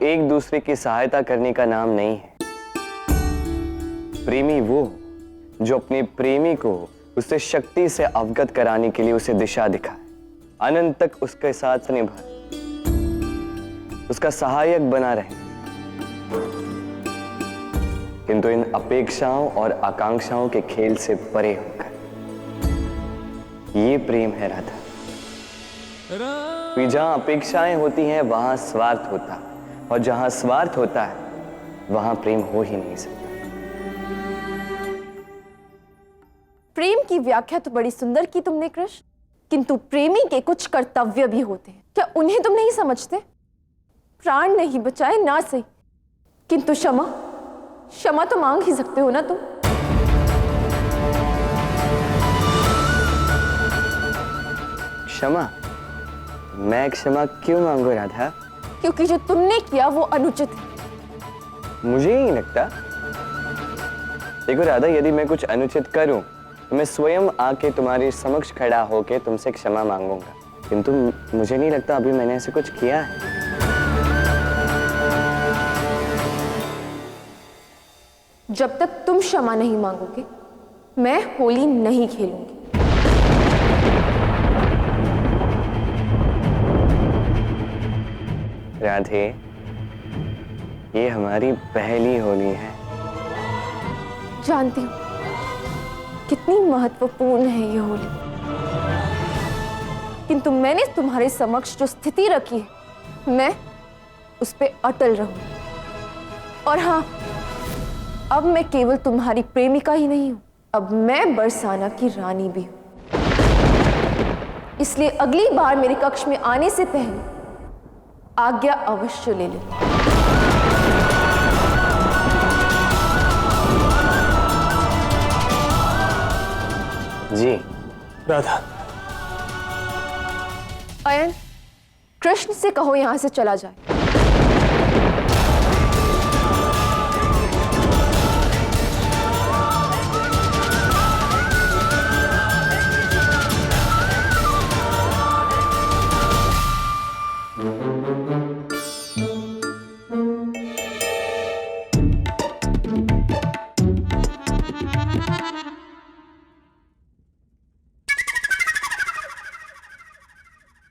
एक दूसरे की सहायता करने का नाम नहीं है। प्रेमी वो जो अपने प्रेमी को उसे शक्ति से अवगत कराने के लिए उसे दिशा दिखाए, अनंत तक उसके साथ निभाए, उसका सहायक बना रहे। किंतु इन अपेक्षाओं और आकांक्षाओं के खेल से परे होकर, ये प्रेम है राधा। जहां अपेक्षाएं होती हैं वहां स्वार्थ होता है, और जहां स्वार्थ होता है वहां प्रेम हो ही नहीं सकता। प्रेम की व्याख्या तो बड़ी सुंदर की तुमने कृष्ण, किंतु प्रेमी के कुछ कर्तव्य भी होते हैं। क्या उन्हें तुम नहीं समझते? प्राण नहीं बचाए ना सही, किंतु क्षमा, क्षमा तो मांग ही सकते हो ना तुम। क्षमा? मैं क्षमा क्यों मांगू राधा? क्योंकि जो तुमने किया वो अनुचित है। मुझे नहीं लगता। देखो राधा, यदि मैं कुछ अनुचित करूं तो मैं स्वयं आके तुम्हारे समक्ष खड़ा होके तुमसे क्षमा मांगूंगा, किंतु मुझे नहीं लगता अभी मैंने ऐसे कुछ किया है। जब तक तुम क्षमा नहीं मांगोगे मैं होली नहीं खेलूंगी। राधे, ये हमारी पहली होली है। जानती हूं कितनी महत्वपूर्ण है ये होली, किंतु मैंने तुम्हारे समक्ष जो स्थिति रखी है मैं उस पे अटल रहूं। और हाँ, अब मैं केवल तुम्हारी प्रेमिका ही नहीं हूं, अब मैं बरसाना की रानी भी हूं। इसलिए अगली बार मेरे कक्ष में आने से पहले आज्ञा अवश्य ले लेना। जी। राधा, अयन, कृष्ण से कहो यहां से चला जाए।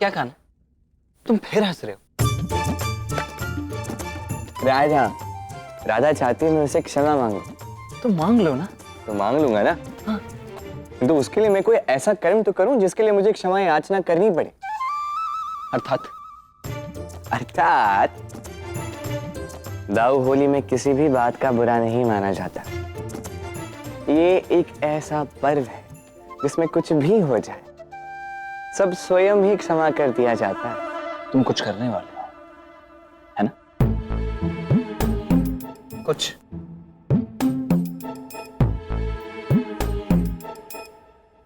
क्या खाना? तुम फिर हंस रहे हो? राधा, राधा चाहती है मैं उसे क्षमा मांगू। तो मांग लो ना। तो मांग लूंगा ना। हाँ। तो उसके लिए मैं कोई ऐसा कर्म तो करूं जिसके लिए मुझे क्षमा याचना करनी पड़े। अर्थात दाऊ होली में किसी भी बात का बुरा नहीं माना जाता। ये एक ऐसा पर्व है जिसमें कुछ भी हो जाए सब स्वयं ही क्षमा कर दिया जाता है। तुम कुछ करने वाले हो, है ना? कुछ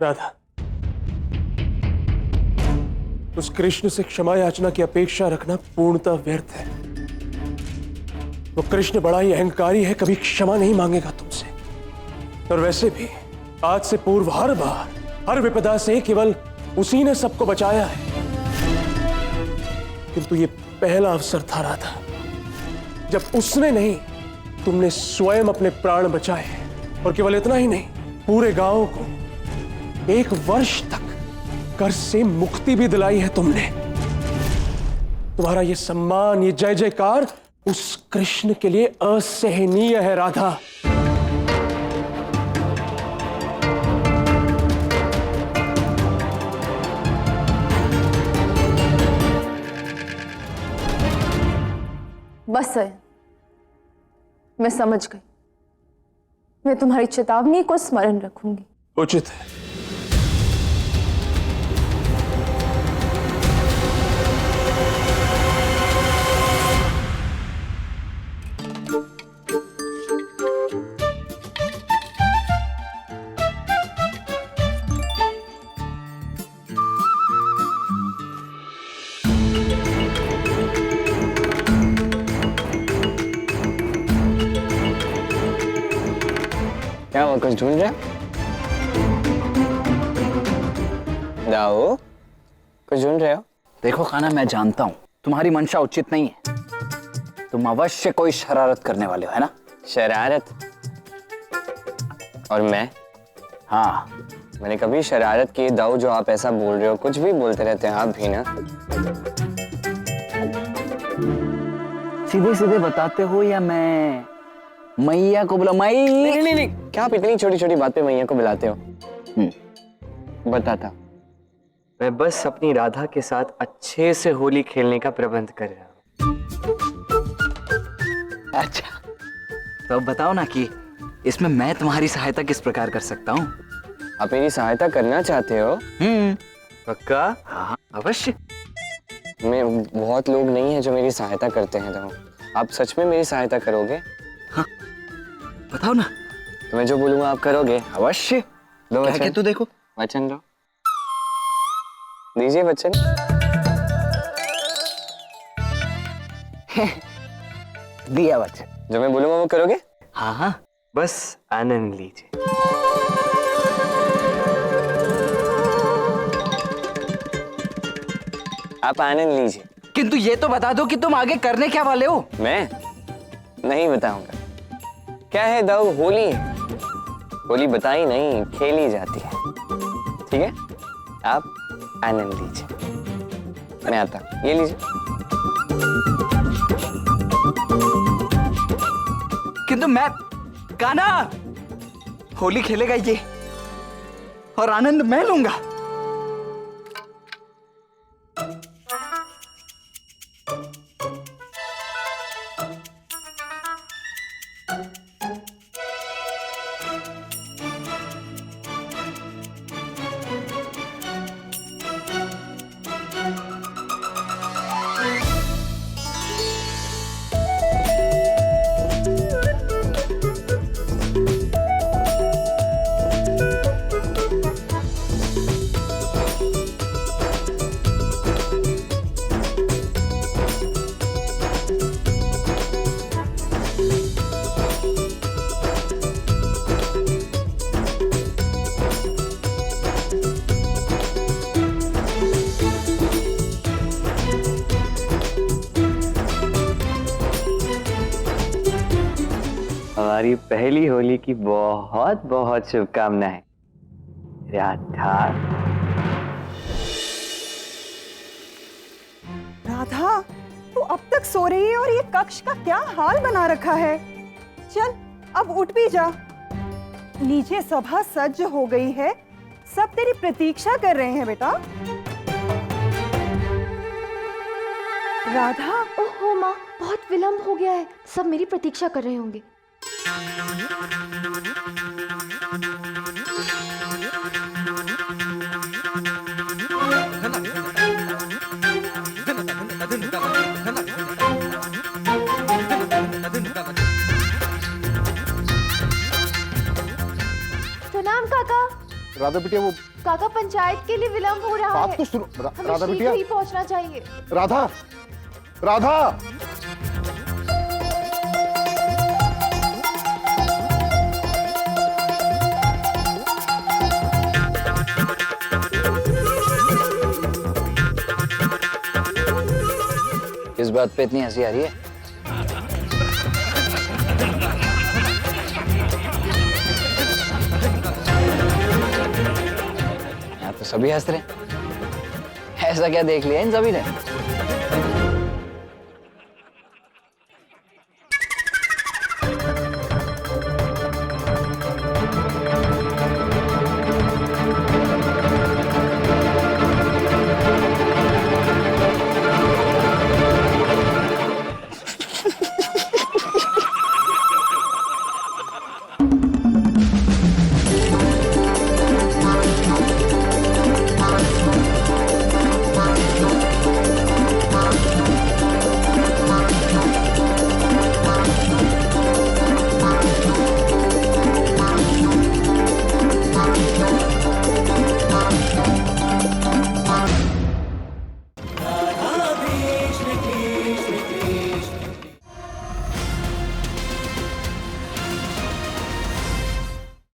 राधा, उस कृष्ण से क्षमा याचना की अपेक्षा रखना पूर्णतः व्यर्थ है। वो कृष्ण बड़ा ही अहंकारी है, कभी क्षमा नहीं मांगेगा तुमसे। और वैसे भी आज से पूर्व हर बार, हर विपदा से केवल उसी ने सबको बचाया है, किंतु ये पहला अवसर था राधा जब उसने नहीं, तुमने स्वयं अपने प्राण बचाए। और केवल इतना ही नहीं, पूरे गांव को 1 वर्ष तक कर्ज से मुक्ति भी दिलाई है तुमने। तुम्हारा ये सम्मान, ये जय जयकार उस कृष्ण के लिए असहनीय है राधा। बस है, मैं समझ गई। मैं तुम्हारी चेतावनी को स्मरण रखूंगी। उचित है। क्या वो कुछ ढूंढ रहे? दाऊ, कुछ ढूंढ रहे हो? देखो खाना, मैं जानता हूं तुम्हारी मंशा उचित नहीं है, तुम अवश्य कोई शरारत करने वाले हो, है ना? शरारत? और मैं? हाँ। मैंने कभी शरारत की? दाऊ, जो आप ऐसा बोल रहे हो, कुछ भी बोलते रहते हैं आप भी ना। सीधे सीधे बताते हो या मैं मैया को बुला? नहीं, क्या आप इतनी छोटी छोटी बात पे मैया को बुलाते हो? बताता, मैं बस अपनी राधा के साथ अच्छे से होली खेलने का प्रबंध कर रहा हूँ। अच्छा, तो अब बताओ ना कि इसमें मैं तुम्हारी सहायता किस प्रकार कर सकता हूँ? आप मेरी सहायता करना चाहते हो? पक्का? हाँ, अवश्य। मैं बहुत लोग नहीं है जो मेरी सहायता करते हैं, तो आप सच में मेरी सहायता करोगे? हाँ, बताओ ना। तो मैं जो बोलूंगा आप करोगे? अवश्य। दो क्या वचन। कहते हो? देखो, वचन दो, दीजिए वचन। दिया वचन। जो मैं बोलूंगा वो करोगे? हाँ हाँ, बस आनंद लीजिए। आप आनंद लीजिए। किंतु ये तो बता दो कि तुम आगे करने क्या वाले हो? मैं नहीं बताऊंगा। क्या है दाऊ, होली है। होली बताई नहीं, खेली जाती है। ठीक है, आप आनंद लीजिए। मैं आता हूं, ये लीजिए। किंतु मैं कान्हा, होली खेलेगा ये और आनंद मैं लूंगा। हमारी पहली होली की बहुत बहुत शुभकामनाएं, राधा। राधा, तू अब तक सो रही है और ये कक्ष का क्या हाल बना रखा है? चल, अब उठ भी जा। नीचे सभा सज्ज हो गई है, सब तेरी प्रतीक्षा कर रहे हैं बेटा। राधा, ओहो माँ, बहुत विलंब हो गया है। सब मेरी प्रतीक्षा कर रहे होंगे। प्रणाम काका। राधा बिटिया, वो काका, पंचायत के लिए विलंब हो रहा बात है। तो सुनो। हमें राधा शीघ्र बिटिया, ही पहुंचना चाहिए। राधा, राधा। इस बात पे इतनी हंसी आ रही है? यहाँ तो सभी हंस रहे हैं। ऐसा क्या देख लिया इन सभी ने?